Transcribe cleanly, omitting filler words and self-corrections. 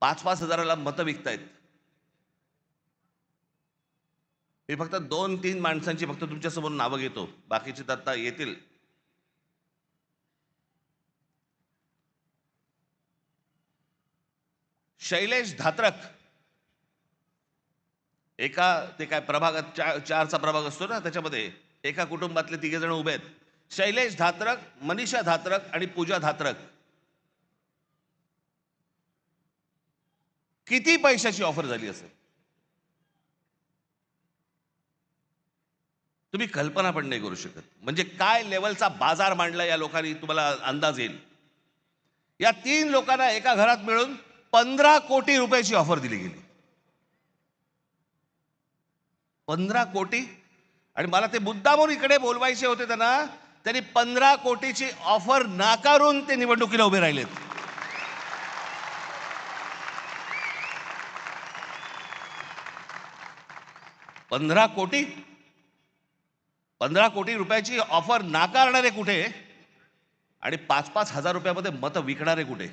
5-5 हजाराला मतं विकतायत. मी फक्त 2-3 माणसांची फक्त तुमच्यासमोर नावं घेतो, बाकीचे तर आता येतील. शैलेश धात्रक, एका ते काय प्रभागात 4चा प्रभाग असतो ना, त्याच्यामध्ये एका कुटुंबातले 3 जण उभे आहेत. शैलेश धात्रक, मनीषा धात्रक आणि पूजा धात्रक. किती पैशाची ऑफर झाली असेल तुम्ही कल्पना पण नाही करू शकत. म्हणजे काय लेवलचा बाजार मांडला या लोकांनी, तुम्हाला अंदाज येईल. या 3 लोकांना एका घरात मिळून 15 कोटी रुपयाची ऑफर दिली गेली. 15 कोटी. आणि मला ते मुद्दामून इकडे बोलवायचे होते त्यांना. त्यांनी 15 कोटीची ऑफर नाकारून ते निवडणुकीला उभे राहिलेत. पंधरा कोटी 15 कोटी रुपयाची ऑफर नाकारणारे कुठे आणि 5-5 हजार रुपयामध्ये मतं विकणारे कुठे?